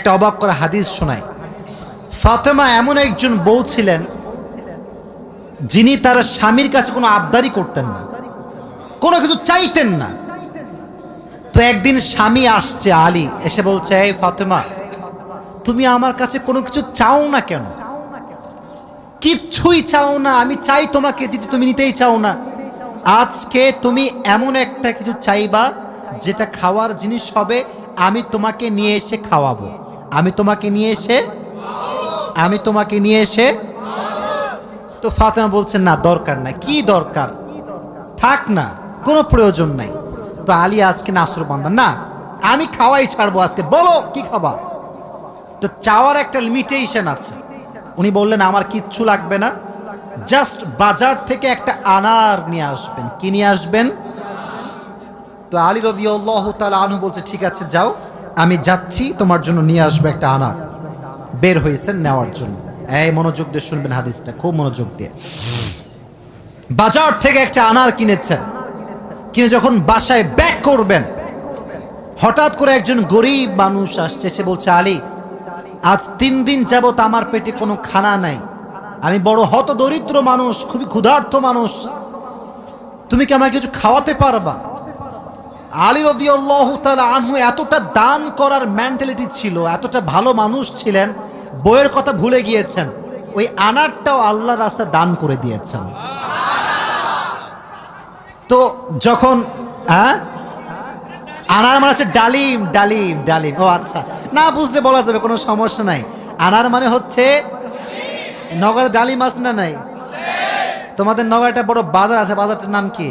একটা অবাক করা হাদিস শোনায়। ফাতেমা এমন একজন বউ ছিলেন যিনি তার স্বামীর কাছে কোনো আবদারি করতেন না, কোনো কিছু চাইতেন না। তো একদিন স্বামী আসছে আলী, এসে বলছে, এই ফাতেমা, তুমি আমার কাছে কোনো কিছু চাও না কেন? কিচ্ছুই চাও না, আমি চাই তোমাকে দিতে, তুমি নিতেই চাও না। আজকে তুমি এমন একটা কিছু চাইবা যেটা খাওয়ার জিনিস হবে, আমি তোমাকে নিয়ে এসে খাওয়াবো, আমি তোমাকে নিয়ে এসে। তো ফাতেমা বলছেন, না দরকার নাই। কি দরকার? থাক না, কোনো প্রয়োজন নাই। তো আলী আজকে নাসরবান্দা, না আমি খাওয়াই ছাড়বো আজকে, বলো কি খাবা। তো চাওয়ার একটা লিমিটেশন আছে। উনি বললেন, আমার কিচ্ছু লাগবে না, জাস্ট বাজার থেকে একটা আনার নিয়ে আসবেন। কি নিয়ে আসবেন? তো আলী রাদিয়াল্লাহু তাআলা আনহু বলছে, ঠিক আছে যাও, আমি যাচ্ছি, তোমার জন্য নিয়ে আসবো একটা আনার। বের হয়েছেন নেওয়ার জন্য। এই মনোযোগ দিয়ে শুনবেন হাদিসটা, খুব মনোযোগ দিয়ে। বাজার থেকে একটা আনার কিনেছেন, কিনে যখন বাসায় ব্যাক করবেন, হঠাৎ করে একজন গরিব মানুষ আসছে, সে বলছে, আলী, আজ 3 দিন যাবত আমার পেটে কোনো খানা নাই, আমি বড় হতদরিদ্র মানুষ, খুবই ক্ষুধার্ত মানুষ, তুমি কি আমাকে কিছু খাওয়াতে পারবা? আলী রাদিয়াল্লাহু তাআলা আনহু এতটা দান করার মেন্টালিটি ছিল, এতটা ভালো মানুষ ছিলেন, বইয়ের কথা ভুলে গিয়েছেন, ওই আনারটাও আল্লাহর রাস্তায় দান করে দিয়েছেন। তো যখন আনার মানে হচ্ছে ডালিম, ডালিম, ডালিম। ও আচ্ছা, না বুঝলে বলা যাবে, কোনো সমস্যা নাই। আনার মানে হচ্ছে, নগরে ডালিম আছে না নাই? তোমাদের নগরে একটা বড় বাজার আছে, বাজারটার নাম কি?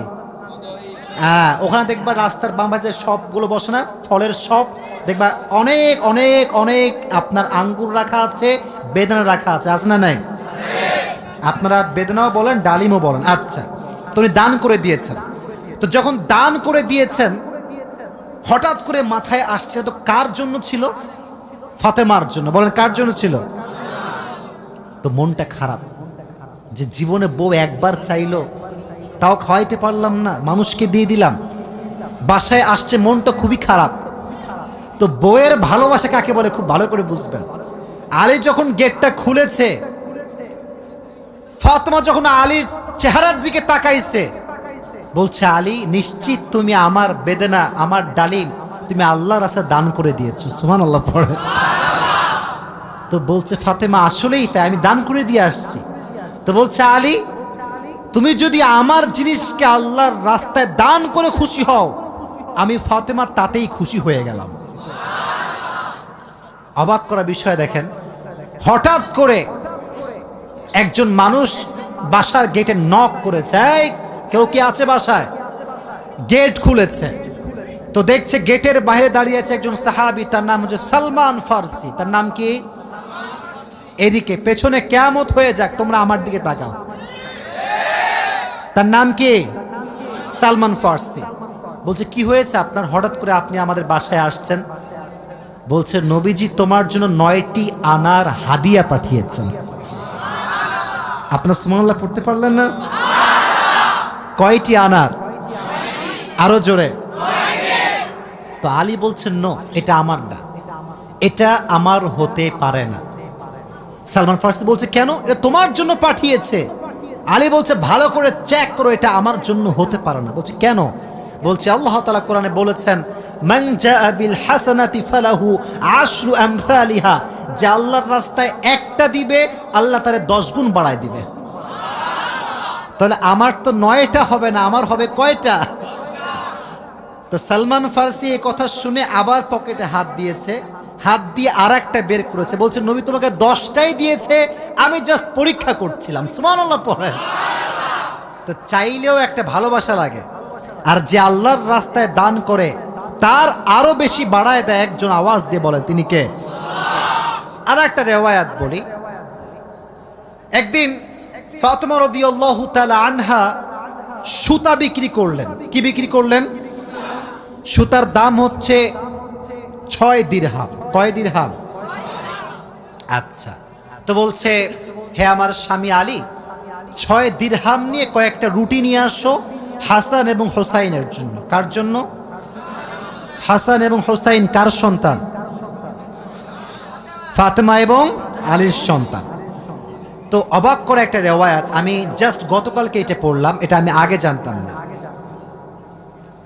ওখানে দেখবা রাস্তার বাম পাশে সবগুলো বসে না, ফলের সব দেখবা, অনেক অনেক অনেক আপনার আঙ্গুর রাখা আছে, বেদানা রাখা আছে, আছে না নাই? আপনারা বেদানাও বলেন, ডালিমও বলেন। আচ্ছা, তো উনি দান করে দিয়েছেন। তো যখন দান করে দিয়েছেন, হঠাৎ করে মাথায় আসছে, তো কার জন্য ছিল? ফাতেমার জন্য। বলেন, কার জন্য ছিল? তো মনটা খারাপ যে জীবনে বউ একবার চাইলো, তাও খাওয়াইতে পারলাম না, মানুষকে দিয়ে দিলাম। বাসায় আসছে, মনটা খুবই খারাপ। তো বউয়ের ভালোবাসা কাকে বলে খুব ভালো করে বুঝবেন। আলী যখন গেটটা খুলেছে, ফাতেমা যখন আলীর চেহারার দিকে তাকাইছে, বলছে, আলী, নিশ্চিত তুমি আমার বেদনা, আমার ডালিম তুমি আল্লাহর রাস্তায় দান করে দিয়েছো। সুবহানাল্লাহ পড়ে। তো বলছে ফাতেমা, আসলেই তাই, আমি দান করে দিয়ে আসছি। তো বলছে, আলী, তুমি যদি আমার জিনিসকে আল্লাহর রাস্তায় দান করে খুশি হও, আমি ফাতেমা তাতেই খুশি হয়ে গেলাম। অবাক করা বিষয় দেখেন, হঠাৎ করে একজন মানুষ বাসার গেটে নক করেছে, এই কেউ কি আছে বাসায়? গেট খুলেছে, তো দেখছে গেটের বাইরে দাঁড়িয়ে আছে একজন সাহাবী, তার নাম হচ্ছে সালমান ফারসি। তার নাম কি? এদিকে পেছনে কিয়ামত হয়ে যাক, তোমরা আমার দিকে তাকাও। তার নাম কি? সালমান ফারসি। বলছে, কি হয়েছে আপনার, হঠাৎ করে আপনি আমাদের বাসায় আসছেন? বলছে, নবীজি তোমার জন্য 9টি আনার হাদিয়া পাঠিয়েছেন। আপনার সুবহানাল্লাহ পড়তে পারলেন না? কয়টি আনার? আরো জোরে। তো আলী বলছেন, নো, এটা আমার না, এটা আমার হতে পারে না। সালমান ফারসি বলছে, কেন? এটা তোমার জন্য পাঠিয়েছে। আলী বলছে, ভালো করে চেক করো, এটা আমার জন্য হতে পারে না। বলছে, কেন? বলছে, আল্লাহ তাআলা কোরআনে বলেছেন, মান জাআ বিল হাসানাতি ফালাহু আশরু আমসালিহা, যে আল্লাহর রাস্তায় একটা দিবে, আল্লাহ তারে 10 গুণ বাড়ায় দিবে। তাহলে আমার তো 9টা হবে না, আমার হবে কয়টা? তো সালমান ফারসি এই কথা শুনে আবার পকেটে হাত দিয়েছে, হাত দিয়ে আর একটা বের করেছে, বলছে, নবী তোমাকে 10টাই দিয়েছে, আমি জাস্ট পরীক্ষা করছিলাম। সুবহানাল্লাহ পড়েন। তো চাইলেও একটা ভালোবাসা লাগে, আর যে আল্লাহর রাস্তায় দান করে তার আরো বেশি বাড়ায় দেয়। একজন আওয়াজ দিয়ে বলেন, তিনি কে? আর একটা রিওয়ায়াত বলি, একদিন ফাতেমা রাদিয়াল্লাহু তাআলা আনহা সুতা বিক্রি করলেন। কি বিক্রি করলেন? সুতার দাম হচ্ছে 6 দিরহাম। কয় দিরহাম? আচ্ছা, তো বলছে, হে আমার স্বামী আলী, 6 দিরহাম নিয়ে কয়েকটা রুটি নিয়ে আসো হাসান এবং হোসাইনের জন্য। কার জন্য? হাসান এবং হোসাইন কার সন্তান? ফাতেমা এবং আলীর সন্তান। তো অবাক করে একটা রেওয়ায়াত, আমি জাস্ট গতকালকে এটা পড়লাম, এটা আমি আগে জানতাম না।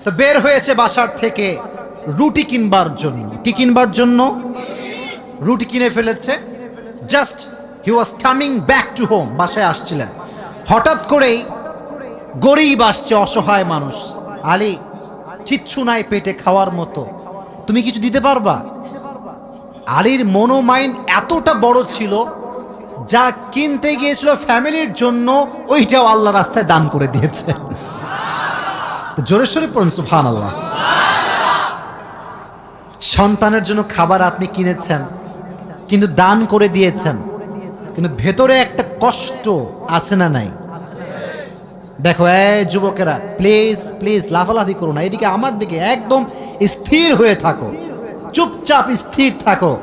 তো বের হয়েছে বাসার থেকে রুটি কিনবার জন্য। কি কিনবার জন্য? রুটি কিনে ফেলেছে। Just he was coming back to home, বাসায় আসছিলেন। হঠাৎ করেই গরিব আসছে, অসহায় মানুষ। আলী, কিচ্ছু নাই পেটে খাওয়ার মতো, তুমি কিছু দিতে পারবা? আলীর মনোমাইন্ড এতটা বড় ছিল, যা কিনতে গিয়েছিল ফ্যামিলির জন্য ওইটাও আল্লাহ রাস্তায় দান করে দিয়েছে। জোরে সোরে পড়ুন সুবহানাল্লাহ। সন্তানের জন্য খাবার আপনি কিনেছেন, কিন্তু দান করে দিয়েছেন, কিন্তু ভেতরে একটা কষ্ট আছে না নাই? দেখো এই যুবকেরা, প্লিজ প্লিজ লাফালাফি করো না, এদিকে আমার দিকে একদম স্থির হয়ে থাকো, চুপচাপ স্থির থাকো।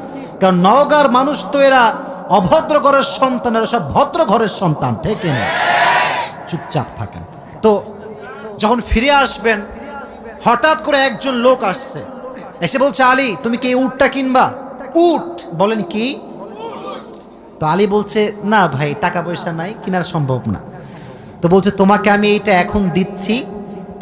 কারণ নওগাঁর মানুষ তো এরা অভদ্র ঘরের সন্তান, এরা সব ভদ্র ঘরের সন্তান, ঠিক না? চুপচাপ থাকেন। তো যখন ফিরে আসবেন, হঠাৎ করে একজন লোক আসছে, এসে বলছে, আলী তুমি কি এই উটটা কিনবা? উট? বলেন কি? তো আলী বলছে, না ভাই, টাকা পয়সা নাই, কেনার সম্ভব না। তো বলছে, তোমাকে আমি এইটা এখন দিচ্ছি,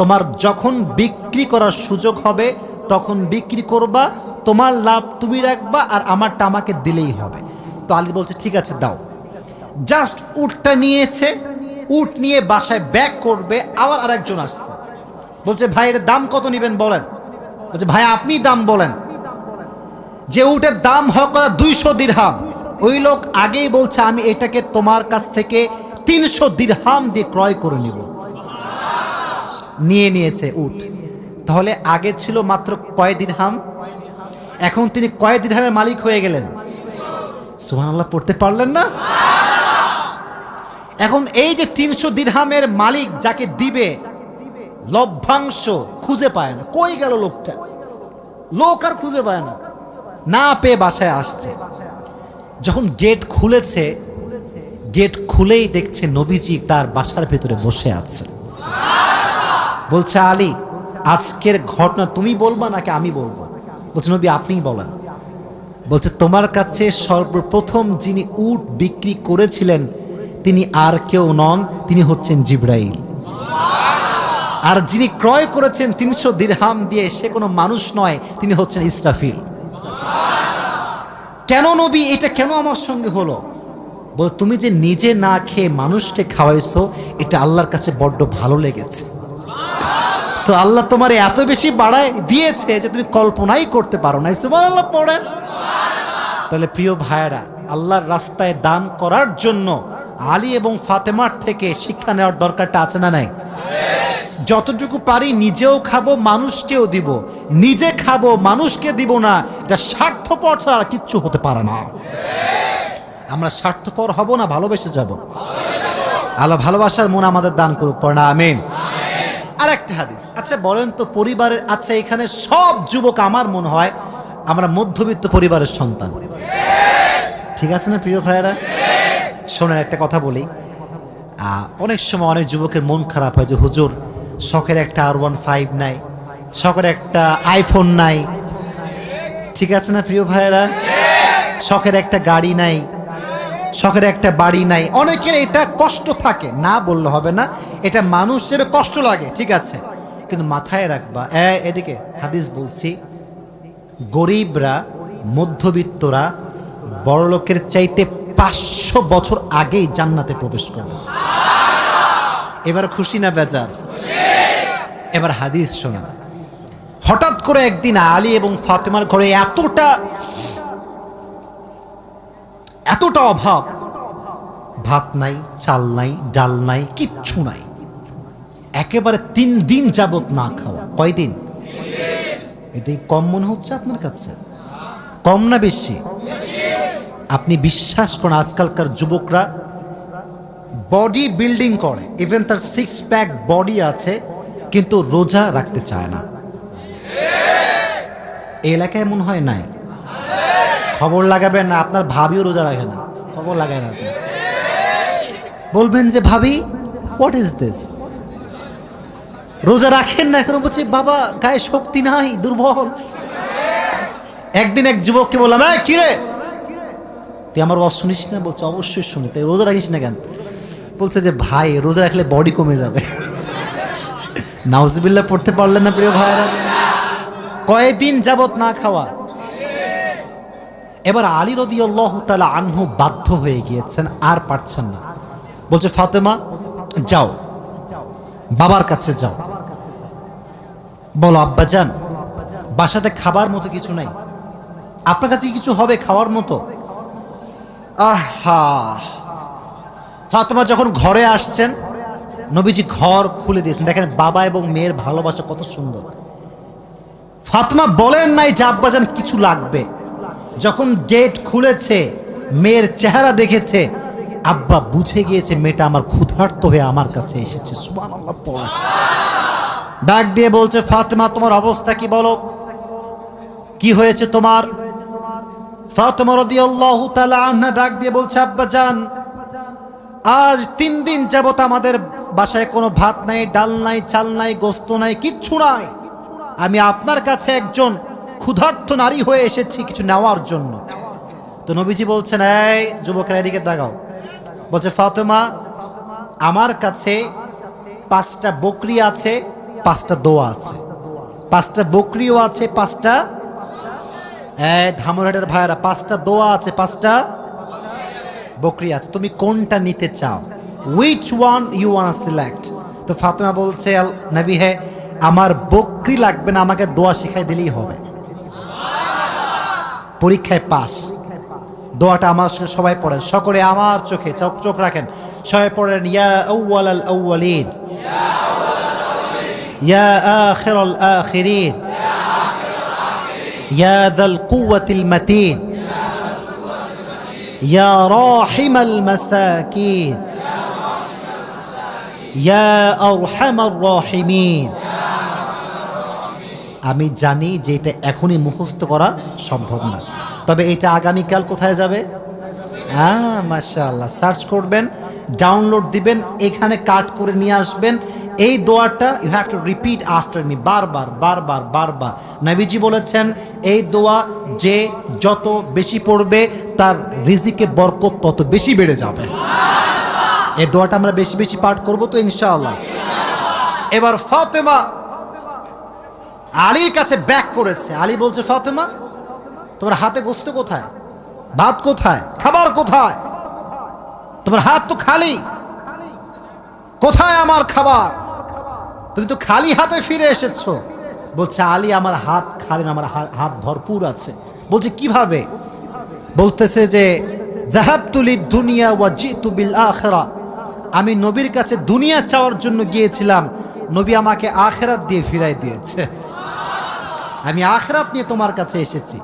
তোমার যখন বিক্রি করার সুযোগ হবে তখন বিক্রি করবা, তোমার লাভ তুমি রাখবা, আর আমারটা আমাকে দিলেই হবে। তো আলী বলছে, ঠিক আছে দাও। জাস্ট উটটা নিয়েছে, উট নিয়ে বাসায় ব্যাক করবে, আবার আরেকজন আসছে, বলছে, ভাই এর দাম কত নেবেন বলেন? বলছে, ভাই আপনি দাম বলেন। যে উটের দাম হোক 200 দিরহাম, ওই লোক আগেই বলছে, আমি এটাকে তোমার কাছ থেকে 300 দিরহাম দিয়ে ক্রয় করে নিব। নিয়ে নিয়েছে উট। তাহলে আগে ছিল মাত্র কয় দিরহাম, এখন তিনি কয় দিরহামের মালিক হয়ে গেলেন? সুবহানাল্লাহ পড়তে পারলেন না? এখন এই যে 300 দিরহামের মালিক যাকে দিবে, লভ্যাংশ খুঁজে পায় না। কই গেল লোকটা? লোক আর খুঁজে পায় না, না পেয়ে বাসায় আসছে। যখন গেট খুলেছে, গেট খুলেই দেখছে নবীজি তার বাসার ভেতরে বসে আছে। বলছে, আলী আজকের ঘটনা তুমি বলবা নাকি আমি বলবো? বলছে, নবী আপনিই বলেন। বলছে, তোমার কাছে সর্বপ্রথম যিনি উট বিক্রি করেছিলেন তিনি আর কেউ নন, তিনি হচ্ছেন জিবরাইল। আর যিনি ক্রয় করেছেন 300 দিরহাম দিয়ে, সে কোনো মানুষ নয়, তিনি হচ্ছেন ইসরাফিল। কেন নবী, এটা কেন আমার সঙ্গে হলো? বল, তুমি যে নিজে না খেয়ে মানুষকে খাওয়াইছো, এটা আল্লাহর কাছে বড্ড ভালো লেগেছে। তো আল্লাহ তোমার এত বেশি বাড়ায় দিয়েছে যে তুমি কল্পনাই করতে পারো না। সুবহানাল্লাহ পড়েন। তাহলে প্রিয় ভাইয়েরা, আল্লাহর রাস্তায় দান করার জন্য আলী এবং ফাতেমার থেকে শিক্ষা নেওয়ার দরকারটা আছে না নাই? যতটুকু পারি নিজেও খাবো, মানুষকেও দিব। নিজে খাবো, মানুষকে দিব না, এটা স্বার্থপর ছাড়া কিচ্ছু হতে পারে না। আমরা স্বার্থপর হব না, ভালোবেসে যাব। আল্লাহ ভালোবাসার মন আমাদের দান করুক, পড়না আমিন। আর একটা হাদিস, আচ্ছা বলেন তো পরিবারের, আচ্ছা এখানে সব যুবক আমার মনে হয় আমরা মধ্যবিত্ত পরিবারের সন্তান, ঠিক আছে না প্রিয় ভাইয়েরা? শোনেন একটা কথা বলি, অনেক সময় অনেক যুবকের মন খারাপ হয় যে হুজুর শখের একটা R15 নাই, শখের একটা আইফোন নাই, ঠিক আছে না প্রিয় ভাইয়েরা? শখের একটা গাড়ি নাই, শখের একটা বাড়ি নাই। অনেকের এটা কষ্ট থাকে, না বললে হবে না, এটা মানুষ হিসেবে কষ্ট লাগে, ঠিক আছে, কিন্তু মাথায় রাখবা, এদিকে হাদিস বলছি, গরিবরা, মধ্যবিত্তরা বড়লোকের চাইতে 500 বছর আগেই জান্নাতে প্রবেশ করবে। এবার খুশি না বেজার? এবার হাদিস শোনা। হঠাৎ করে একদিন আলী এবং ফাতেমার ঘরে এতটা অভাব, ভাত নাই, চাল নাই, ডাল নাই, কিচ্ছু নাই, একেবারে 3 দিন যাবত না খাওয়া। কয়দিন? এটাই কম মনে হচ্ছে আপনার কাছে? কম না বেশি? আপনি বিশ্বাস করেন, আজকালকার যুবকরা বডি বিল্ডিং করে, ইভেন তার 6 প্যাক বডি আছে, কিন্তু রোজা রাখতে চায় না। এই এলাকায় মনে হয় নাই? খবর লাগাবেন না, আপনার ভাবিও রোজা রাখে না, খবর লাগায় না। বলবেন যে ভাবি হোয়াট ইজ দিস, রোজা রাখেন না? এখন বলছি বাবা গায়ে শক্তি নাই, দুর্বল। একদিন এক যুবককে বললাম, কি রে তুই আমার ওয়াজ শুনিস না? বলছে অবশ্যই শুনি। তাই রোজা রাখিস না কেন? বলছে যে ভাই রোজা রাখলে বডি কমে যাবে। নাউজুবিল্লাহ পড়তে পারলেন না প্রিয় ভাইরা? কয়েকদিন যাবত না খাওয়া। এবার আলী রাদিয়াল্লাহু তাআলা আনহু বাধ্য হয়ে গিয়েছেন, আর পারছেন না। বলছে ফাতেমা যাও, বাবার কাছে যাও, বলো আব্বাজান বাসাতে খাবার মতো কিছু নাই, আপনার কাছে কিছু হবে খাওয়ার মতো? আহা, ফাতেমা যখন ঘরে আসছেন, নবীজি ঘর খুলে দিয়েছেন। দেখেন বাবা এবং মেয়ের ভালোবাসা কত সুন্দর। ফাতেমা বলেন নাই যে আব্বাজান কিছু লাগবে। যখন গেট খুলেছে, মেয়ের চেহারা দেখেছে, আব্বা বুঝে গিয়েছে মেয়েটা আমার ক্ষুধার্ত হয়ে আমার কাছে এসেছে। সুবহানাল্লাহ পড়ে ডাক দিয়ে বলছে ফাতেমা তোমার অবস্থা কি বলো, কি হয়েছে তোমার? ফাতেমা রাদিয়াল্লাহু তাআলা আনহা ডাক দিয়ে বলছে আব্বাজান আজ 3 দিন যাবত আমাদের বাসায় কোনো ভাত নাই, ডাল নাই, চাল নাই, গোস্ত নাই, কিচ্ছু নাই। আমি আপনার কাছে একজন ক্ষুধার্ত নারী হয়ে এসেছি কিছু নেওয়ার জন্য। তো নবীজি বলছেন এই যুবকেরা এদিকে তাকাও। বলছে ফাতেমা আমার কাছে 5টা বকরি আছে, 5টা দোয়া আছে। 5টা বকরিও আছে, 5টা ধামরাটের ভাইয়েরা 5টা দোয়া আছে, 5টা বকরি আছে। তুমি কোনটা নিতে চাও? Which one you want select? তো ফাতেমা বলছে নবী হে আমার বকরি লাগবে না, আমাকে দোয়া শিখাই দিলেই হবে। পরীক্ষায় পাস। দোয়াটা আমার সঙ্গে সবাই পড়েন, সকলে আমার চোখে চোখ রাখেন, সবাই পড়েন ইয়া আউয়ালাল আউয়ালিন ইয়া আখিরাল আখিরিন ইয়া যাল কুওয়াতিল মাতিন ইয়া রাহিমাল মাসাকিন ইয়া আরহামার রাহিমিন। আমি জানি যে এটা এখনই মুখস্থ করা সম্ভব না, তবে এটা আগামীকাল কোথায় যাবে? মাশাআল্লাহ, সার্চ করবেন, ডাউনলোড দিবেন, এখানে কাট করে নিয়ে আসবেন। এই দোয়াটা you have to repeat after me, বারবার বারবার বারবার। নবীজি বলেছেন এই দোয়া যে যত বেশি পড়বে তার রিজিকে বরকত তত বেশি বেড়ে যাবে। এই দোয়াটা আমরা বেশি বেশি পাঠ করব তো ইনশাআল্লাহ। এবার ফাতেমা আলীর কাছে ব্যাক করেছে। আলী বলছে ফাতেমা তোমার হাতে গোস্ত কোথায়, ভাত কোথায়, খাবার কোথায়? তোমার হাত তো খালি, কোথায় আমার খাবার? তুমি তো খালি হাতে ফিরে এসেছো। বলছে আলী আমার হাত খালি না, আমার হাত ভরপুর আছে। বলছে কিভাবে? বলতেছে যে যাহাবতু লিদ দুনিয়া ওয়া জিতু বিল আখিরা, আমি নবীর কাছে দুনিয়া চাওয়ার জন্য গিয়েছিলাম, নবী আমাকে আখিরাত দিয়ে ফিরাই দিয়েছে। আমি আখিরাত নিয়ে তোমার কাছে এসেছি।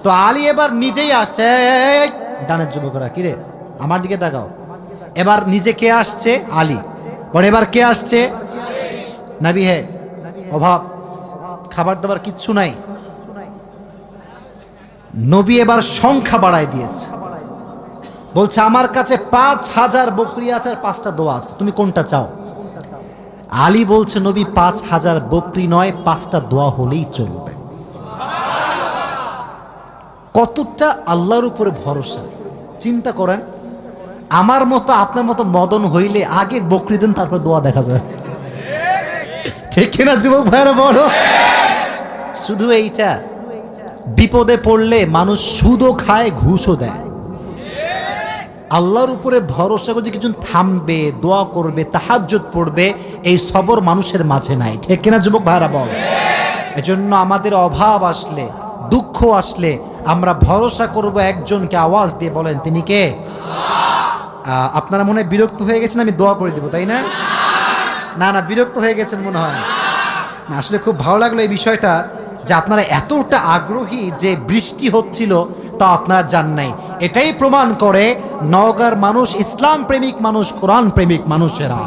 তো আলী এবার নিজেই আসছে। ডানের যুবকরা কিরে আমার দিকে তাকাও। এবার নিজে কে আসছে? আলী। পরে এবার কে আসছে? নবী হে অভাব, খাবার দাবার কিচ্ছু নাই। নবী এবার সংখ্যা বাড়ায় দিয়েছে। বলছে আমার কাছে 5000 বকরি আছে আর 5টা দোয়া আছে, তুমি কোনটা চাও? আলী বলছে নবী 5000 বকরি নয়, 5টা দোয়া হলেই চলবে। কতটা আল্লাহর উপরে ভরসা চিন্তা করেন। আমার মতো আপনার মতো মদন হইলে আগে বকরি দেন, তারপর দোয়া দেখা যায়। ঠিক কিনা যুবক ভাইরা বলো? শুধু এইটা, বিপদে পড়লে মানুষ সুদও খায়, ঘুষও দেয়। আল্লাহর উপরে ভরসা করে কিছু থামবে, দোয়া করবে, তাহাজ্জুদ পড়বে, এই সবর মানুষের মাঝে নাই। ঠিক কিনা যুবক ভাইরা বল? এজন্য আমাদের অভাব আসলে, দুঃখ আসলে আমরা ভরসা করব একজনকে। আওয়াজ দিয়ে বলেন তিনি কে? আপনারা মনে হয় বিরক্ত হয়ে গেছেন, আমি দোয়া করে দিব, তাই না? না না, বিরক্ত হয়ে গেছেন মনে হয় না। আসলে খুব ভালো লাগলো এই বিষয়টা যে আপনারা এতটা আগ্রহী যে বৃষ্টি হচ্ছিল তা আপনারা জান নাই। এটাই প্রমাণ করে নওগাঁর মানুষ ইসলাম প্রেমিক মানুষ, কোরআন প্রেমিক মানুষেরা।